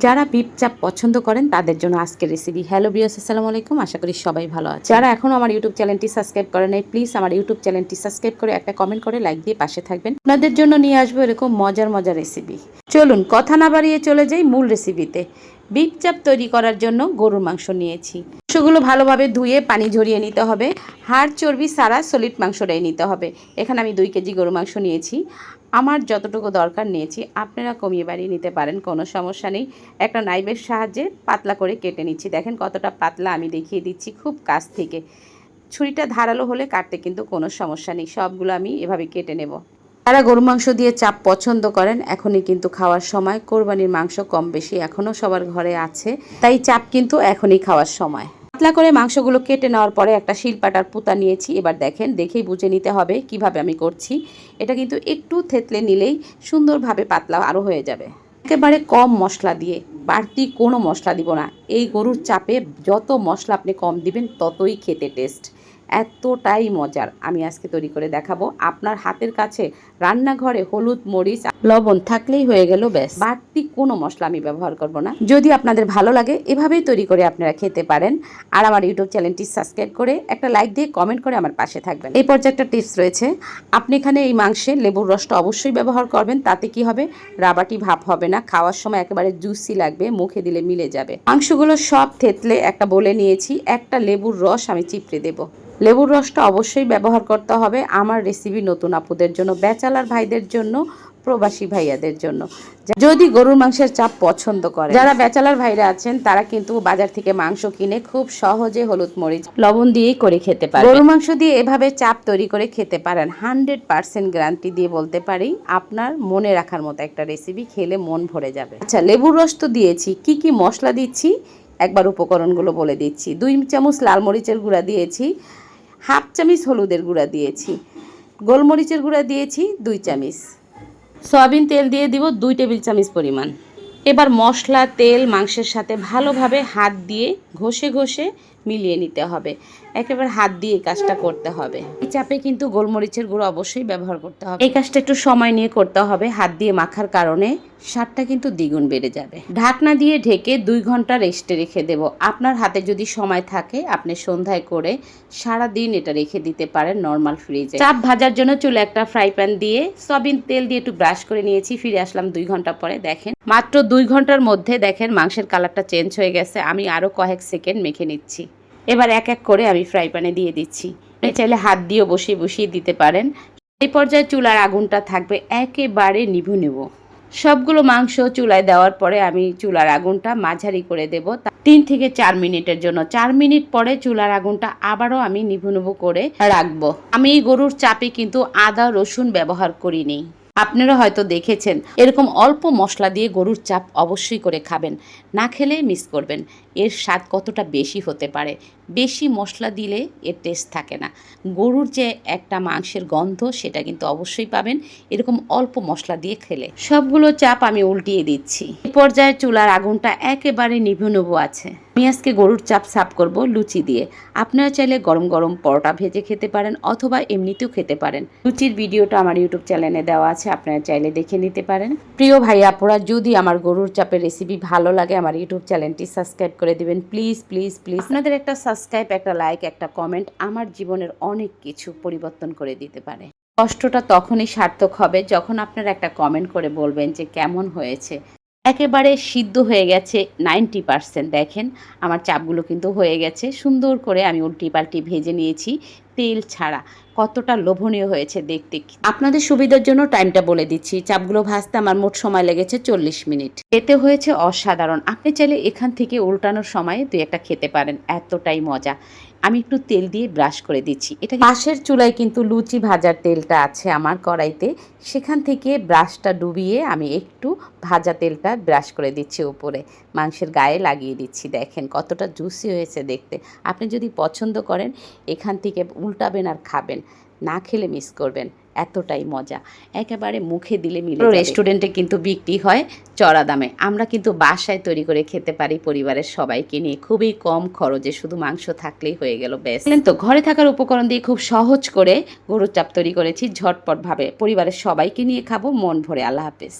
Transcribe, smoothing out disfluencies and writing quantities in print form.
যারা বিফ চাপ পছন্দ করেন তাদের জন্য আজকের রেসিপি। হ্যালো ভিউয়ার্স, আসসালামু আলাইকুম। আশা করি সবাই ভালো আছে। যারা এখনো আমার ইউটিউব চ্যানেলটি সাবস্ক্রাইব করেন নাই, প্লিজ আমার ইউটিউব চ্যানেলটি সাবস্ক্রাইব করে একটা কমেন্ট করে লাইক দিয়ে পাশে থাকবেন। আপনাদের জন্য নিয়ে আসবো এরকম মজার মজার রেসিপি। চলুন কথা না বাড়িয়ে চলে যাই মূল রেসিপিতে। বিফ চাপ তৈরি করার জন্য গরুর মাংস নিয়েছি। মাংসগুলো ভালোভাবে ধুয়ে পানি ঝরিয়ে নিতে হবে। হাড় চর্বি সারা সলিড মাংসটাই নিতে হবে। এখানে আমি 2 কেজি গরু মাংস নিয়েছি। আমার যতটুকু দরকার নিয়েছি, আপনারা কমিয়ে বাড়িয়ে নিতে পারেন, কোনো সমস্যা নেই। একটা নাইফের সাহায্যে পাতলা করে কেটে নিচ্ছি। দেখেন কতটা পাতলা, আমি দেখিয়ে দিচ্ছি খুব কাছ থেকে। ছুরিটা ধারালো হলে কাটতে কিন্তু কোনো সমস্যা নেই। সবগুলো আমি এভাবে কেটে নেব। যারা গরু মাংস দিয়ে চাপ পছন্দ করেন, এখনই কিন্তু খাওয়ার সময়। কোরবানির মাংস কম বেশি এখনও সবার ঘরে আছে, তাই চাপ কিন্তু এখনই খাওয়ার সময়। পাতলা করে মাংসগুলো কেটে নেওয়ার পরে একটা শিলপাটার পুঁতা নিয়েছি। এবার দেখেন, দেখেই বুঝে নিতে হবে কিভাবে আমি করছি। এটা কিন্তু একটু থেতলে নিলেই সুন্দরভাবে পাতলা আরও হয়ে যাবে। একেবারে কম মশলা দিয়ে, বাড়তি কোনো মশলা দিব না। এই গরুর চাপে যত মশলা আপনি কম দিবেন ততই খেতে টেস্ট, এতটাই মজার। আমি আজকে তৈরি করে দেখাবো। আপনার হাতের কাছে রান্নাঘরে হলুদ, মরিচ, লবণ থাকলেই হয়ে গেল, ব্যাস। বাড়তি কোনো মশলা আমি ব্যবহার করব না। যদি আপনাদের ভালো লাগে এভাবেই তৈরি করে আপনারা খেতে পারেন। আর আমার ইউটিউব চ্যানেলটি সাবস্ক্রাইব করে একটা লাইক দিয়ে কমেন্ট করে আমার পাশে থাকবেন। এই পর্যায়ে একটা টিপস রয়েছে। আপনি এখানে এই মাংসে লেবুর রসটা অবশ্যই ব্যবহার করবেন। তাতে কি হবে, রাবাটি ভাব হবে না, খাওয়ার সময় একেবারে জুসি লাগবে, মুখে দিলে মিলে যাবে। মাংসগুলো সব থেতলে একটা বলে নিয়েছি। একটা লেবুর রস আমি চিপড়ে দেব। লেবুর রসটা অবশ্যই ব্যবহার করতে হবে আমার রেসিপি নতুন আপুদের জন্য, ব্যাচেলার ভাইদের জন্য, প্রবাসী ভাইয়াদের জন্য। যদি গরুর মাংসের চাপ পছন্দ করে, যারা ব্যাচেলার ভাইরা আছেন তারা কিন্তু বাজার থেকে মাংস কিনে খুব সহজে হলুদ, মরিচ, লবণ দিয়েই করে খেতে পারেন। গরুর মাংস দিয়ে এভাবে চাপ তৈরি করে খেতে পারেন। 100% গ্যারান্টি দিয়ে বলতে পারি, আপনার মনে রাখার মতো একটা রেসিপি, খেলে মন ভরে যাবে। আচ্ছা, লেবুর রস তো দিয়েছি, কি কি মশলা দিচ্ছি একবার উপকরণগুলো বলে দিচ্ছি। 2 চামচ লাল মরিচের গুঁড়া দিয়েছি, হাফ চামচ হলুদের গুঁড়া দিয়েছি, গোলমরিচের গুঁড়া দিয়েছি 2 চামচ, সয়াবিন তেল দিয়ে দিব 2 টেবিল চামচ পরিমাণ। এবার মশলা, তেল মাংসের সাথে ভালোভাবে হাত দিয়ে ঘষে ঘষে মিলিয়ে নিতে হবে। একেবারে হাত দিয়ে এই কাজটা করতে হবে। এই চাপে কিন্তু গোলমরিচের গুঁড়ো অবশ্যই ব্যবহার করতে হবে। এই কাজটা একটু সময় নিয়ে করতে হবে। হাত দিয়ে মাখার কারণে স্বাদটা কিন্তু দ্বিগুণ বেড়ে যাবে। ঢাকনা দিয়ে ঢেকে 2 ঘন্টা রেস্টে রেখে দেব। আপনার হাতে যদি সময় থাকে, আপনি সন্ধ্যায় করে সারা দিন এটা রেখে দিতে পারেন নর্মাল ফ্রিজে। চাপ ভাজার জন্য চুলে একটা ফ্রাই প্যান দিয়ে সয়াবিন তেল দিয়ে একটু ব্রাশ করে নিয়েছি। ফিরে আসলাম 2 ঘন্টা পরে। দেখেন মাত্র 2 ঘন্টার মধ্যে দেখেন মাংসের কালারটা চেঞ্জ হয়ে গেছে। আমি আরও কয়েক সেকেন্ড মেখে নিচ্ছি। এবার এক এক করে আমি ফ্রাই প্যানে দিয়ে দিচ্ছি। চাইলে হাত দিয়েও বসিয়ে দিতে পারেন। এই পর্যায়ে চুলার আগুনটা থাকবে একেবারে নিভু নেব। সবগুলো মাংস চুলায় দেওয়ার পরে আমি চুলার আগুনটা মাঝারি করে দেব 3 থেকে 4 মিনিটের জন্য। 4 মিনিট পরে চুলার আগুনটা আবারও আমি নিভু করে রাখবো। আমি এই গরুর চাপে কিন্তু আদা রসুন ব্যবহার করিনি। আপনারা হয়তো দেখেছেন, এরকম অল্প মশলা দিয়ে গরুর চাপ অবশ্যই করে খাবেন, না খেলে মিস করবেন এর স্বাদ কতটা বেশি হতে পারে। বেশি মশলা দিলে এর টেস্ট থাকে না। গরুর যে একটা মাংসের গন্ধ, সেটা কিন্তু অবশ্যই পাবেন এরকম অল্প মশলা দিয়ে খেলে। সবগুলো চাপ আমি উল্টিয়ে দিচ্ছি। এই পর্যায়ে চুলার আগুনটা একেবারে নিভু আছে। আমি আজকে গরুর চাপ সার্ভ করব লুচি দিয়ে। আপনারা চাইলে গরম গরম পরোটা ভেজে খেতে পারেন, অথবা এমনিতেও খেতে পারেন। লুচির ভিডিওটা আমার ইউটিউব চ্যানেলে দেওয়া আছে, আপনারা চাইলে দেখে নিতে পারেন। প্রিয় ভাই আপুরা, যদি আমার গরুর চাপের রেসিপি ভালো লাগে, আমার ইউটিউব চ্যানেলটি সাবস্ক্রাইব করে দিবেন প্লিজ প্লিজ প্লিজ। আপনাদের একটা সাবস্ক্রাইব, একটা লাইক, একটা কমেন্ট আমার জীবনের অনেক কিছু পরিবর্তন করে দিতে পারে। কষ্টটা তখনই সার্থক হবে যখন আপনারা একটা কমেন্ট করে বলবেন যে কেমন হয়েছে। একেবারে সিদ্ধ হয়ে গেছে 90%। দেখেন আমার চাপগুলো কিন্তু হয়ে গেছে। সুন্দর করে আমি উল্টি পাল্টি ভেজে নিয়েছি তেল ছাড়া। কতটা লোভনীয় হয়েছে দেখতে। আপনাদের সুবিধার জন্য টাইমটা বলে দিচ্ছি। চাপগুলো ভাজতে আমার মোট সময় লেগেছে 40 মিনিট। খেতে হয়েছে অসাধারণ। আপনি চাইলে এখান থেকে উল্টানোর সময় 2-1টা খেতে পারেন, এতটাই মজা। আমি একটু তেল দিয়ে ব্রাশ করে দিচ্ছি। এটা পাশের চুলায় কিন্তু লুচি ভাজার তেলটা আছে আমার কড়াইতে, সেখান থেকে ব্রাশটা ডুবিয়ে আমি একটু ভাজা তেলটা ব্রাশ করে দিচ্ছি উপরে, মাংসের গায়ে লাগিয়ে দিচ্ছি। দেখেন কতটা জুসি হয়েছে দেখতে। আপনি যদি পছন্দ করেন এখান থেকে উল্টাবেন আর খাবেন, না খেলে মিস করবেন, এতটাই মজা। একেবারে মুখে দিলে মিলে যাবে। রেস্টুরেন্টে কিন্তু বিক্রি হয় চড়া দামে। আমরা কিন্তু বাসায় তৈরি করে খেতে পারি পরিবারের সবাইকে নিয়ে, খুবই কম খরচে, শুধু মাংস থাকলেই হয়ে গেল, ব্যাস। তো ঘরে থাকার উপকরণ দিয়ে খুব সহজ করে গরুর চাপ তৈরি করেছি ঝটপট ভাবে। পরিবারের সবাইকে নিয়ে খাবো মন ভরে। আল্লাহ হাফেজ।